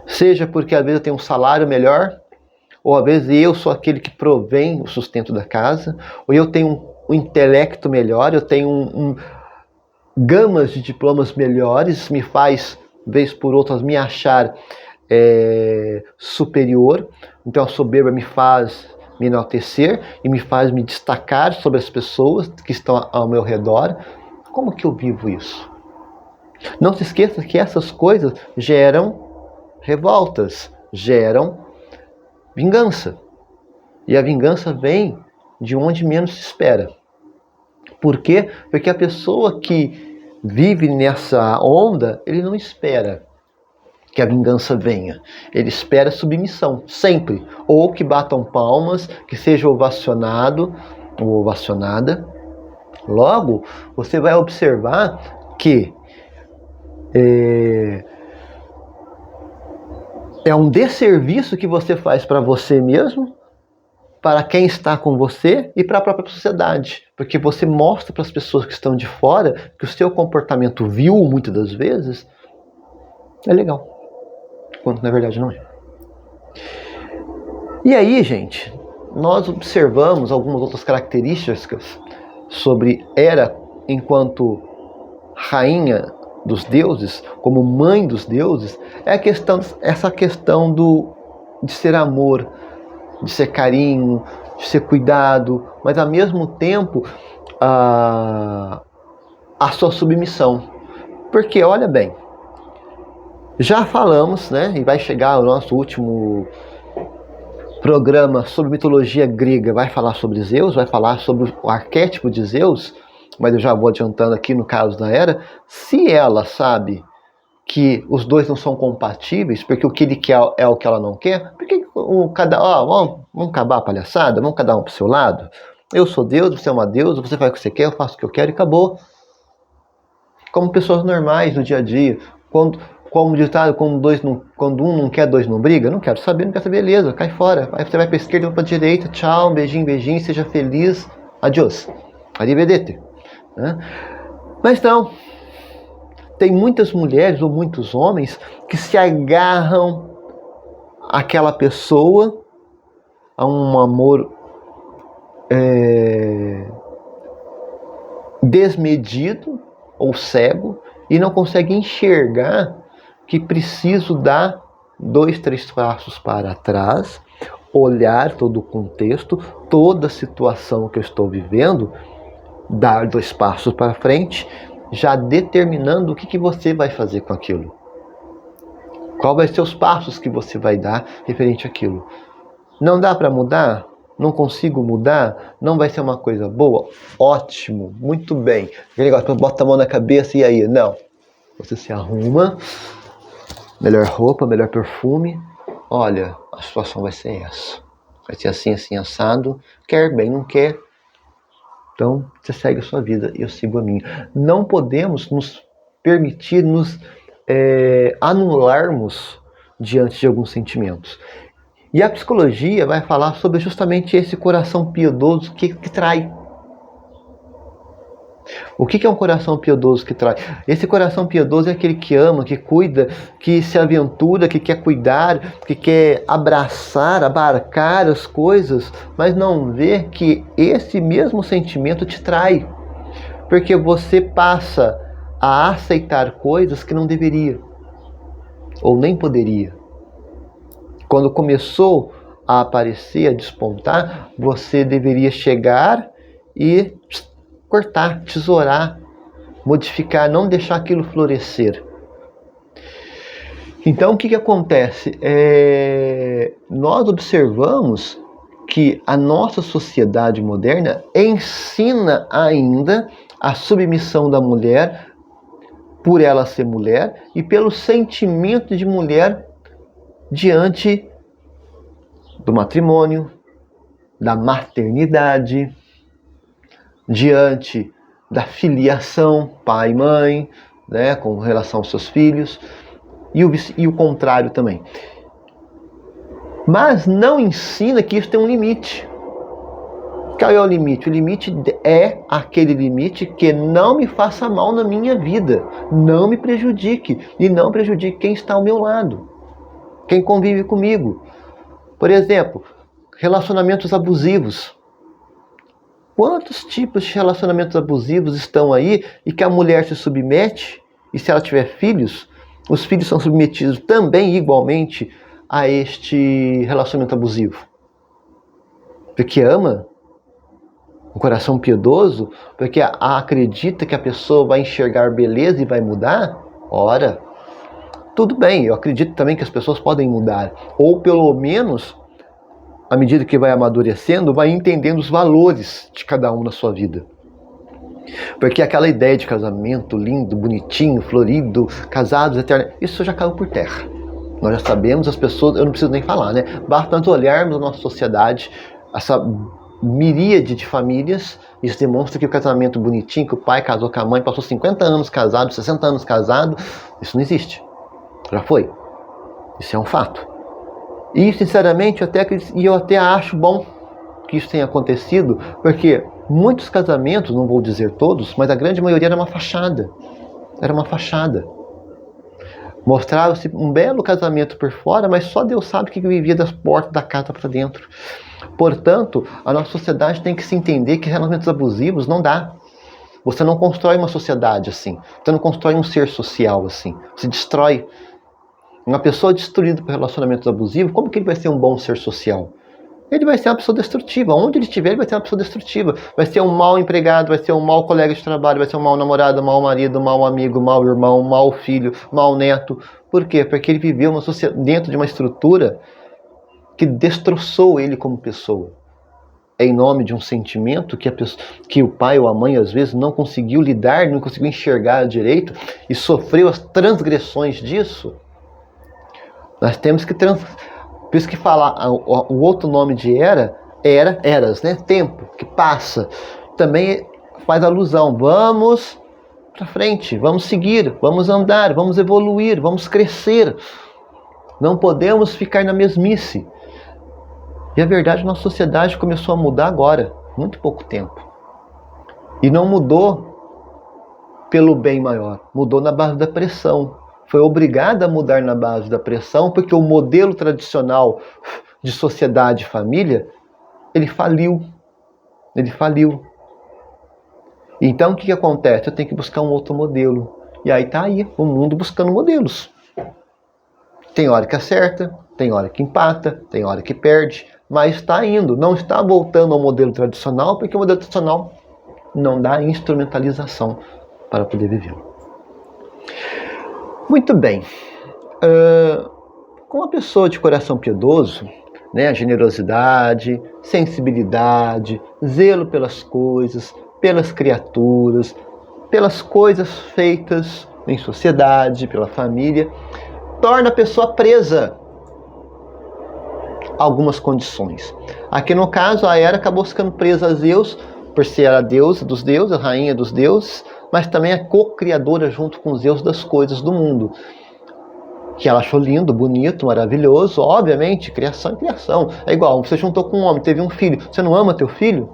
Seja porque às vezes eu tenho um salário melhor, ou às vezes eu sou aquele que provém o sustento da casa, ou eu tenho um intelecto melhor, eu tenho gamas de diplomas melhores, me faz, vez por outra, me achar superior. Então a soberba me faz me enaltecer e me faz me destacar sobre as pessoas que estão ao meu redor. Como que eu vivo isso? Não se esqueça que essas coisas geram revoltas, geram vingança. E a vingança vem de onde menos se espera. Por quê? Porque a pessoa que vive nessa onda, ele não espera que a vingança venha. Ele espera submissão, sempre. Ou que batam palmas, que seja ovacionado ou ovacionada. Logo, você vai observar que é um desserviço que você faz para você mesmo para quem está com você e para a própria sociedade. Porque você mostra para as pessoas que estão de fora que o seu comportamento vil, muitas das vezes, é legal. Quando na verdade não é. E aí, gente, nós observamos algumas outras características sobre Hera enquanto rainha dos deuses, como mãe dos deuses, é essa questão de ser amor, de ser carinho, de ser cuidado, mas ao mesmo tempo a sua submissão. Porque, olha bem, já falamos, né, e vai chegar o nosso último programa sobre mitologia grega, vai falar sobre Zeus, vai falar sobre o arquétipo de Zeus, mas eu já vou adiantando aqui no caso da Hera, se ela sabe que os dois não são compatíveis, porque o que ele quer é o que ela não quer, por que vamos acabar a palhaçada, vamos cada um pro seu lado? Eu sou Deus, você é uma deusa, você faz o que você quer, eu faço o que eu quero e acabou. Como pessoas normais no dia a dia, como ditado, quando um não quer, dois não briga, não quero saber, beleza, cai fora. Aí você vai para a esquerda, vai para a direita, tchau, beijinho, beijinho, seja feliz, adiós, arrivederci. Mas não, tem muitas mulheres ou muitos homens que se agarram àquela pessoa, a um amor desmedido ou cego, e não conseguem enxergar que preciso dar 2, 3 passos para trás, olhar todo o contexto, toda a situação que eu estou vivendo, dar 2 passos para frente, já determinando o que você vai fazer com aquilo. Qual vai ser os passos que você vai dar referente àquilo. Não dá para mudar? Não consigo mudar? Não vai ser uma coisa boa? Ótimo, muito bem. Aquele negócio, bota a mão na cabeça e aí? Não. Você se arruma, melhor roupa, melhor perfume. Olha, a situação vai ser essa. Vai ser assim, assim, assado. Quer bem, não quer. Então, você segue a sua vida e eu sigo a minha. Não podemos nos permitir nos anularmos diante de alguns sentimentos. E a psicologia vai falar sobre justamente esse coração piedoso que trai. O que é um coração piedoso que trai? Esse coração piedoso é aquele que ama, que cuida, que se aventura, que quer cuidar, que quer abraçar, abarcar as coisas, mas não vê que esse mesmo sentimento te trai. Porque você passa a aceitar coisas que não deveria, ou nem poderia. Quando começou a aparecer, a despontar, você deveria chegar e cortar, tesourar, modificar, não deixar aquilo florescer. Então o que acontece? Nós observamos que a nossa sociedade moderna ensina ainda a submissão da mulher por ela ser mulher e pelo sentimento de mulher diante do matrimônio, da maternidade, diante da filiação, pai e mãe, né, com relação aos seus filhos, e o contrário também. Mas não ensina que isso tem um limite. Qual é o limite? O limite é aquele limite que não me faça mal na minha vida, não me prejudique e não prejudique quem está ao meu lado, quem convive comigo. Por exemplo, relacionamentos abusivos. Quantos tipos de relacionamentos abusivos estão aí e que a mulher se submete, e se ela tiver filhos, os filhos são submetidos também igualmente a este relacionamento abusivo? Porque ama, um coração piedoso, porque acredita que a pessoa vai enxergar beleza e vai mudar? Ora, tudo bem, eu acredito também que as pessoas podem mudar, ou pelo menos, à medida que vai amadurecendo, vai entendendo os valores de cada um na sua vida. Porque aquela ideia de casamento lindo, bonitinho, florido, casados eternos, isso já caiu por terra. Nós já sabemos, as pessoas, eu não preciso nem falar, né? Basta tanto olharmos a nossa sociedade, essa miríade de famílias, isso demonstra que o casamento bonitinho, que o pai casou com a mãe, passou 50 anos casado, 60 anos casado, isso não existe. Já foi. Isso é um fato. E, sinceramente, eu até acho bom. que isso tenha acontecido, porque muitos casamentos, não vou dizer todos, mas a grande maioria era uma fachada. Era uma fachada. Mostrava-se um belo casamento por fora, mas só Deus sabe o que vivia das portas da casa para dentro. Portanto, a nossa sociedade tem que se entender que relacionamentos abusivos não dá. Você não constrói uma sociedade assim. Você não constrói um ser social assim. Você destrói. Uma pessoa destruída por relacionamentos abusivos, como que ele vai ser um bom ser social? Ele vai ser uma pessoa destrutiva. Onde ele estiver, ele vai ser uma pessoa destrutiva. Vai ser um mau empregado, vai ser um mau colega de trabalho, vai ser um mau namorado, um mau marido, um mau amigo, um mau irmão, um mau filho, um mau neto. Por quê? Porque ele viveu dentro de uma estrutura que destroçou ele como pessoa. Em nome de um sentimento que o pai ou a mãe às vezes não conseguiu lidar, não conseguiu enxergar direito e sofreu as transgressões disso. Nós temos que por isso que falar o outro nome de eras, né? Tempo, que passa. Também faz alusão. Vamos para frente, vamos seguir, vamos andar, vamos evoluir, vamos crescer. Não podemos ficar na mesmice. E a verdade, nossa sociedade começou a mudar agora, muito pouco tempo. E não mudou pelo bem maior, mudou na base da pressão. Foi obrigada a mudar na base da pressão, porque o modelo tradicional de sociedade e família, ele faliu. Ele faliu. Então o que acontece? Eu tenho que buscar um outro modelo. E aí está aí, o mundo buscando modelos. Tem hora que acerta, tem hora que empata, tem hora que perde, mas está indo, não está voltando ao modelo tradicional, porque o modelo tradicional não dá instrumentalização para poder vivê-lo. Muito bem. Com uma pessoa de coração piedoso, né, generosidade, sensibilidade, zelo pelas coisas, pelas criaturas, pelas coisas feitas em sociedade, pela família, torna a pessoa presa a algumas condições. Aqui no caso, a Hera acabou ficando presa a Zeus, por ser a deusa dos deuses, a rainha dos deuses, mas também a co-criadora junto com Zeus das coisas do mundo. Que ela achou lindo, bonito, maravilhoso. Obviamente, criação é criação. É igual, você juntou com um homem, teve um filho. Você não ama teu filho?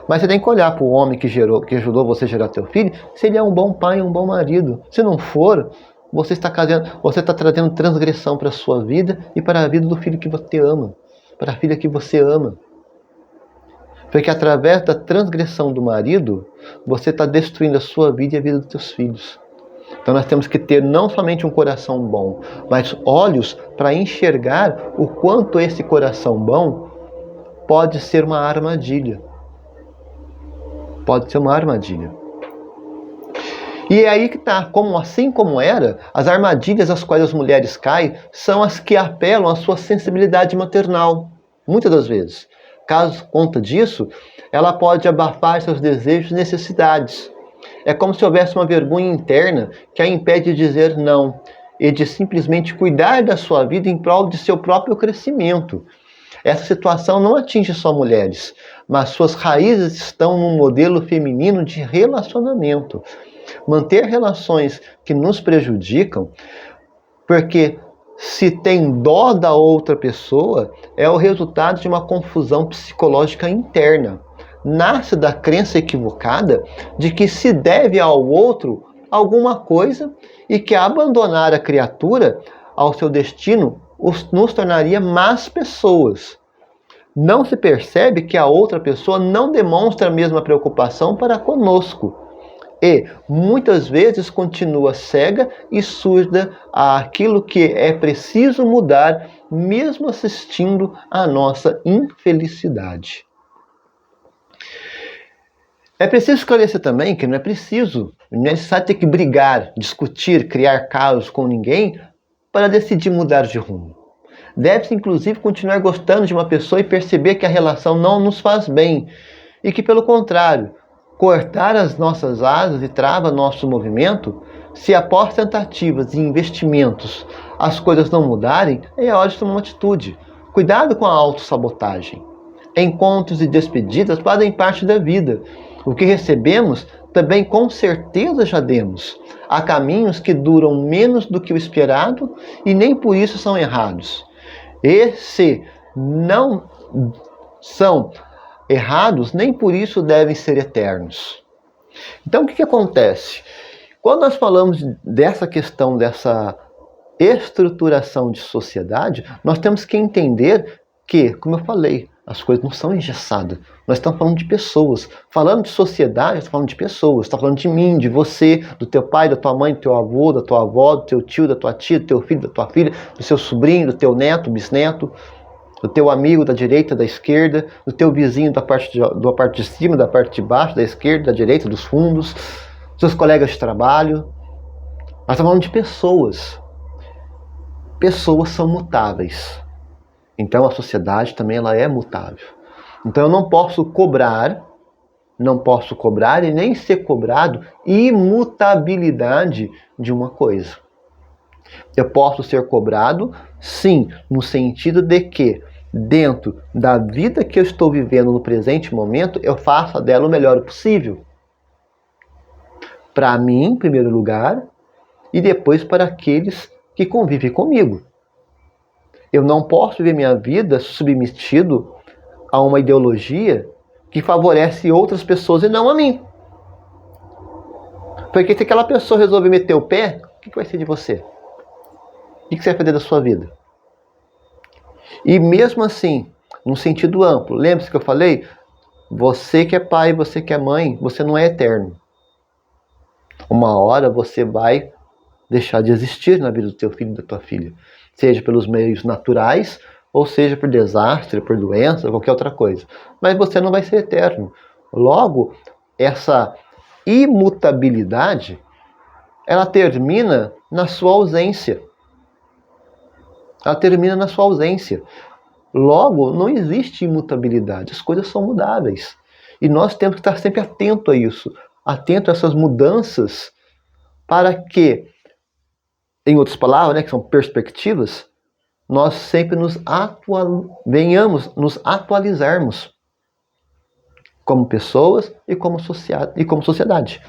Mas você tem que olhar para o homem que ajudou você a gerar teu filho, se ele é um bom pai, um bom marido. Se não for, você está trazendo transgressão para a sua vida e para a vida do filho que você ama, para a filha que você ama. Porque através da transgressão do marido, você está destruindo a sua vida e a vida dos seus filhos. Então nós temos que ter não somente um coração bom, mas olhos para enxergar o quanto esse coração bom pode ser uma armadilha. Pode ser uma armadilha. E é aí que está, assim como era, as armadilhas às quais as mulheres caem são as que apelam à sua sensibilidade maternal, muitas das vezes. Caso conta disso, ela pode abafar seus desejos e necessidades. É como se houvesse uma vergonha interna que a impede de dizer não e de simplesmente cuidar da sua vida em prol de seu próprio crescimento. Essa situação não atinge só mulheres, mas suas raízes estão num modelo feminino de relacionamento. Manter relações que nos prejudicam, porque se tem dó da outra pessoa, é o resultado de uma confusão psicológica interna. Nasce da crença equivocada de que se deve ao outro alguma coisa e que abandonar a criatura ao seu destino nos tornaria más pessoas. Não se percebe que a outra pessoa não demonstra a mesma preocupação para conosco e muitas vezes continua cega e surda àquilo que é preciso mudar, mesmo assistindo à nossa infelicidade. É preciso esclarecer também que não é necessário ter que brigar, discutir, criar caos com ninguém para decidir mudar de rumo. Deve-se, inclusive, continuar gostando de uma pessoa e perceber que a relação não nos faz bem e que, pelo contrário, cortar as nossas asas e trava nosso movimento, se após tentativas e investimentos as coisas não mudarem, é hora de tomar uma atitude. Cuidado com a autossabotagem. Encontros e despedidas fazem parte da vida. O que recebemos, também com certeza já demos. Há caminhos que duram menos do que o esperado e nem por isso são errados. E se não são errados, nem por isso devem ser eternos. Então o que acontece? Quando nós falamos dessa questão, dessa estruturação de sociedade, nós temos que entender que, como eu falei, as coisas não são engessadas. Nós estamos falando de pessoas. Falando de sociedade, estamos falando de pessoas. Estamos falando de mim, de você, do teu pai, da tua mãe, do teu avô, da tua avó, do teu tio, da tua tia, do teu filho, da tua filha, do seu sobrinho, do teu neto, bisneto, do teu amigo da direita, da esquerda, do teu vizinho da parte de cima, da parte de baixo, da esquerda, da direita, dos fundos, dos seus colegas de trabalho. Nós estamos falando de pessoas. Pessoas são mutáveis. Então a sociedade também ela é mutável. Então eu não posso cobrar e nem ser cobrado imutabilidade de uma coisa. Eu posso ser cobrado, sim, no sentido de que dentro da vida que eu estou vivendo no presente momento, eu faça dela o melhor possível. Para mim, em primeiro lugar, e depois para aqueles que convivem comigo. Eu não posso viver minha vida submetido a uma ideologia que favorece outras pessoas e não a mim. Porque se aquela pessoa resolver meter o pé, o que vai ser de você? O que você vai fazer da sua vida? E mesmo assim, num sentido amplo, lembre-se que eu falei, você que é pai, você que é mãe, você não é eterno. Uma hora você vai deixar de existir na vida do teu filho e da tua filha. Seja pelos meios naturais, ou seja por desastre, por doença, qualquer outra coisa. Mas você não vai ser eterno. Logo, essa imutabilidade, ela termina na sua ausência. Ela termina na sua ausência. Logo, não existe imutabilidade. As coisas são mudáveis. E nós temos que estar sempre atento a isso. Atento a essas mudanças para que, em outras palavras, que são perspectivas, nós sempre venhamos nos atualizarmos como pessoas e como sociedade.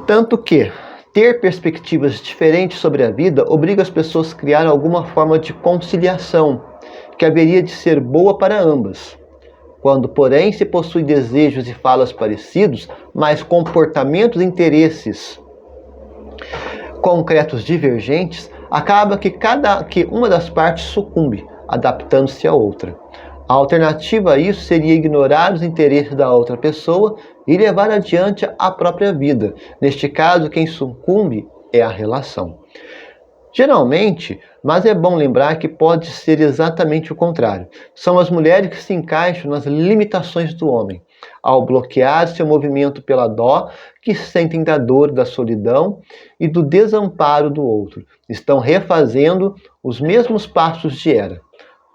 Tanto que ter perspectivas diferentes sobre a vida obriga as pessoas a criar alguma forma de conciliação, que haveria de ser boa para ambas. Quando, porém, se possui desejos e falas parecidos, mas comportamentos e interesses concretos divergentes, acaba que uma das partes sucumbe, adaptando-se à outra. A alternativa a isso seria ignorar os interesses da outra pessoa e levar adiante a própria vida. Neste caso, quem sucumbe é a relação. Geralmente, mas é bom lembrar que pode ser exatamente o contrário. São as mulheres que se encaixam nas limitações do homem. Ao bloquear seu movimento pela dó, que sentem da dor, da solidão e do desamparo do outro. Estão refazendo os mesmos passos de Hera.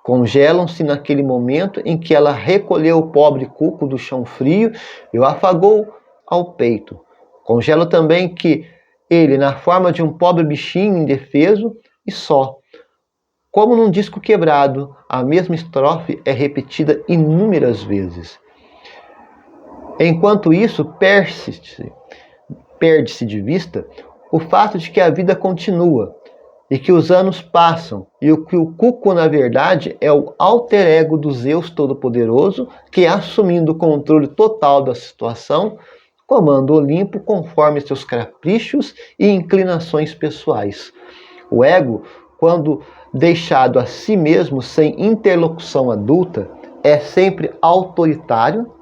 Congelam-se naquele momento em que ela recolheu o pobre cuco do chão frio e o afagou ao peito. Congela também que ele, na forma de um pobre bichinho indefeso e só. Como num disco quebrado, a mesma estrofe é repetida inúmeras vezes. Enquanto isso, perde-se de vista o fato de que a vida continua e que os anos passam e que o cuco, na verdade, é o alter ego do Zeus Todo-Poderoso que, assumindo o controle total da situação, comanda o Olimpo conforme seus caprichos e inclinações pessoais. O ego, quando deixado a si mesmo sem interlocução adulta, é sempre autoritário,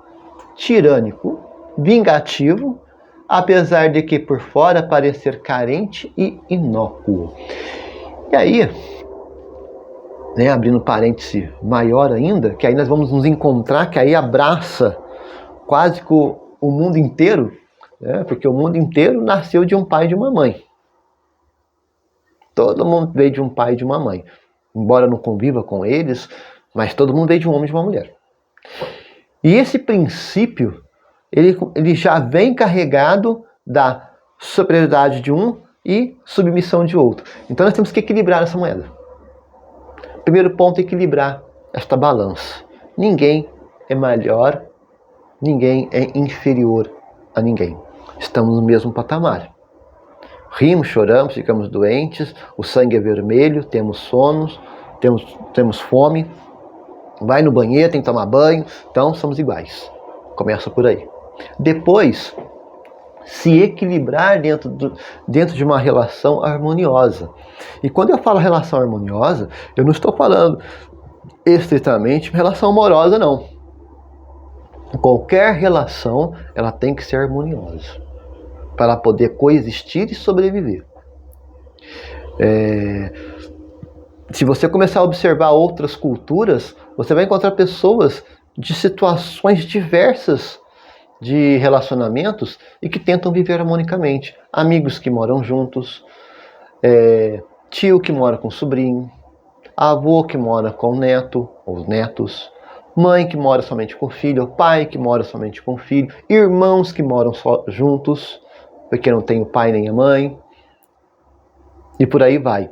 tirânico, vingativo, apesar de que por fora parecer carente e inócuo. E aí, abrindo parêntese maior ainda, que aí nós vamos nos encontrar, que aí abraça quase que o mundo inteiro, porque o mundo inteiro nasceu de um pai e de uma mãe. Todo mundo veio de um pai e de uma mãe. Embora não conviva com eles, mas todo mundo veio de um homem e de uma mulher. E esse princípio, ele já vem carregado da superioridade de um e submissão de outro. Então nós temos que equilibrar essa moeda. Primeiro ponto é equilibrar esta balança. Ninguém é maior, ninguém é inferior a ninguém. Estamos no mesmo patamar. Rimos, choramos, ficamos doentes, o sangue é vermelho, temos sono, temos fome. vai no banheiro, tem que tomar banho, então somos iguais. Começa por aí. Depois, se equilibrar dentro de uma relação harmoniosa. E quando eu falo relação harmoniosa, eu não estou falando estritamente relação amorosa, não. Qualquer relação, ela tem que ser harmoniosa para poder coexistir e sobreviver. Se você começar a observar outras culturas, você vai encontrar pessoas de situações diversas de relacionamentos e que tentam viver harmonicamente. Amigos que moram juntos, tio que mora com sobrinho, avô que mora com neto ou netos, mãe que mora somente com filho, pai que mora somente com filho, irmãos que moram juntos, porque não tem o pai nem a mãe, e por aí vai.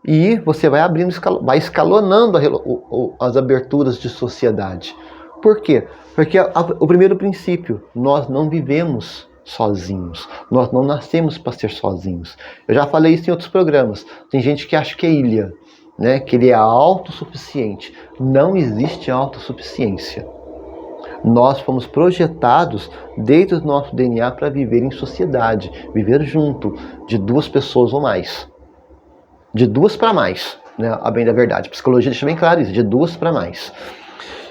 E você vai abrindo, vai escalonando as aberturas de sociedade. Por quê? Porque o primeiro princípio, nós não vivemos sozinhos. Nós não nascemos para ser sozinhos. Eu já falei isso em outros programas. Tem gente que acha que é ilha, né? Que ele é autossuficiente. Não existe autossuficiência. Nós fomos projetados desde o nosso DNA para viver em sociedade, viver junto, de duas pessoas ou mais. De duas para mais, né? A bem da verdade. A psicologia deixa bem claro isso, de duas para mais.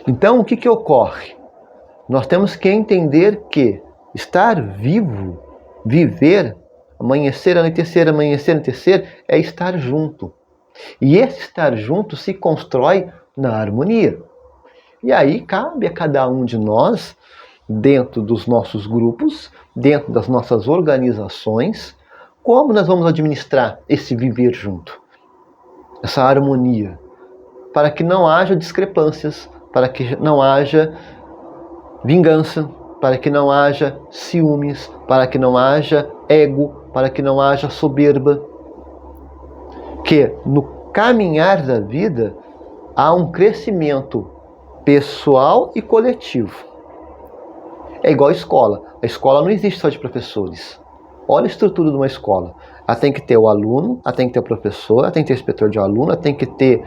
Então, o que ocorre? Nós temos que entender que estar vivo, viver, amanhecer, anoitecer, é estar junto. E esse estar junto se constrói na harmonia. E aí cabe a cada um de nós, dentro dos nossos grupos, dentro das nossas organizações, como nós vamos administrar esse viver junto, essa harmonia, para que não haja discrepâncias, para que não haja vingança, para que não haja ciúmes, para que não haja ego, para que não haja soberba. Que no caminhar da vida há um crescimento pessoal e coletivo. É igual a escola. A escola não existe só de professores. Olha a estrutura de uma escola. Ela tem que ter o aluno, ela tem que ter o professor, ela tem que ter o inspetor de aluno, ela tem que ter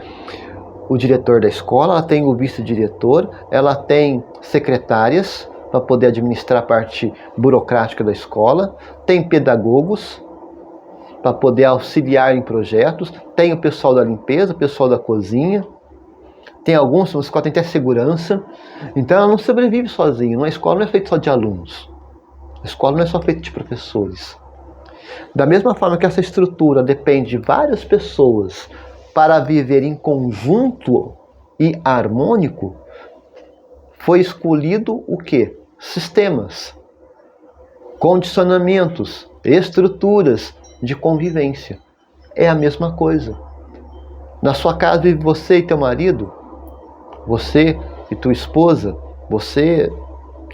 o diretor da escola, ela tem o vice-diretor, ela tem secretárias para poder administrar a parte burocrática da escola, tem pedagogos para poder auxiliar em projetos, tem o pessoal da limpeza, o pessoal da cozinha, tem alguns, uma escola tem até segurança. Então ela não sobrevive sozinha. Uma escola não é feita só de alunos. A escola não é só feita de professores. Da mesma forma que essa estrutura depende de várias pessoas para viver em conjunto e harmônico, foi escolhido o quê? Sistemas, condicionamentos, estruturas de convivência. É a mesma coisa. Na sua casa vive você e teu marido, você e tua esposa, você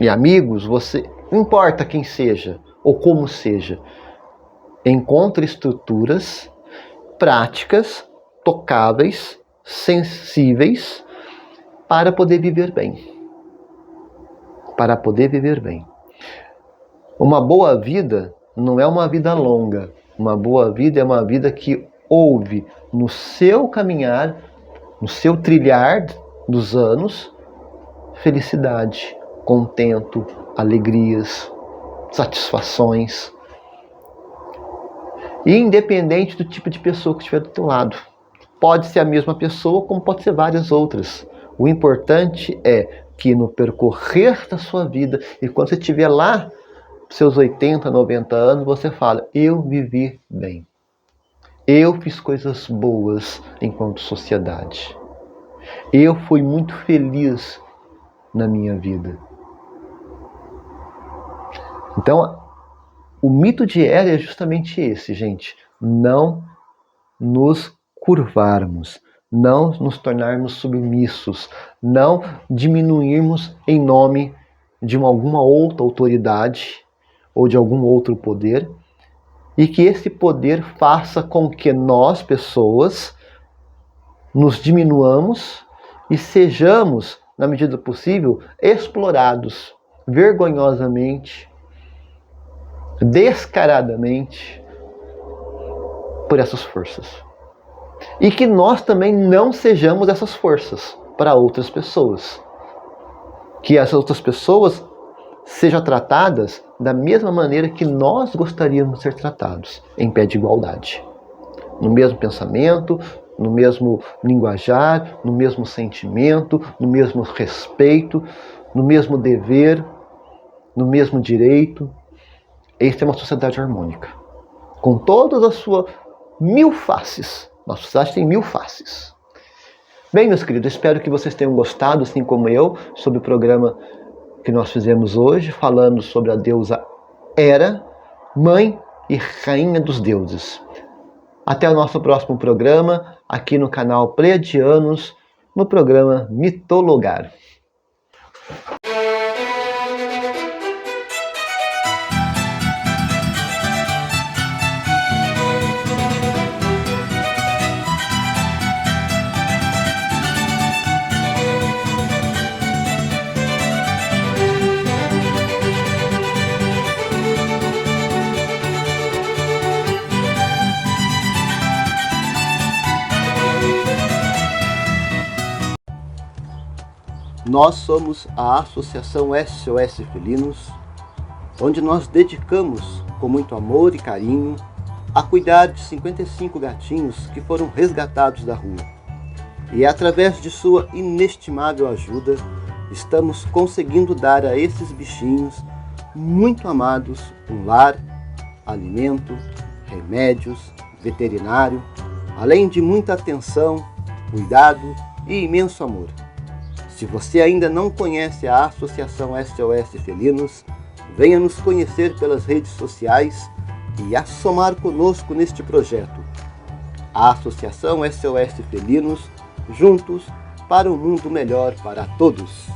e amigos, você, não importa quem seja ou como seja, encontre estruturas práticas, tocáveis, sensíveis para poder viver bem. Para poder viver bem. Uma boa vida não é uma vida longa. Uma boa vida é uma vida que houve no seu caminhar, no seu trilhar dos anos, felicidade, contento, alegrias, satisfações. E independente do tipo de pessoa que estiver do teu lado. Pode ser a mesma pessoa, como pode ser várias outras. O importante é que no percorrer da sua vida, e quando você estiver lá, seus 80, 90 anos, você fala, eu vivi bem. Eu fiz coisas boas enquanto sociedade. Eu fui muito feliz na minha vida. Então, o mito de Élia é justamente esse, gente. Não nos curvarmos, não nos tornarmos submissos, não diminuirmos em nome de alguma outra autoridade ou de algum outro poder, e que esse poder faça com que nós, pessoas, nos diminuamos e sejamos, na medida do possível, explorados vergonhosamente, descaradamente por essas forças. E que nós também não sejamos essas forças. para outras pessoas. Que essas outras pessoas sejam tratadas da mesma maneira que nós gostaríamos de ser tratados, em pé de igualdade. No mesmo pensamento, no mesmo linguajar, no mesmo sentimento, no mesmo respeito, no mesmo dever, no mesmo direito. Esta é uma sociedade harmônica, com todas as suas 1000 faces. Nossa sociedade tem 1000 faces. Bem, meus queridos, espero que vocês tenham gostado, assim como eu, sobre o programa que nós fizemos hoje, falando sobre a deusa Hera, mãe e rainha dos deuses. Até o nosso próximo programa, aqui no canal Pleiadianos, no programa Mitologar. Nós somos a Associação SOS Felinos, onde nós dedicamos com muito amor e carinho a cuidar de 55 gatinhos que foram resgatados da rua. E através de sua inestimável ajuda, estamos conseguindo dar a esses bichinhos muito amados um lar, alimento, remédios, veterinário, além de muita atenção, cuidado e imenso amor. Se você ainda não conhece a Associação SOS Felinos, venha nos conhecer pelas redes sociais e assomar conosco neste projeto. A Associação SOS Felinos, juntos para um mundo melhor para todos.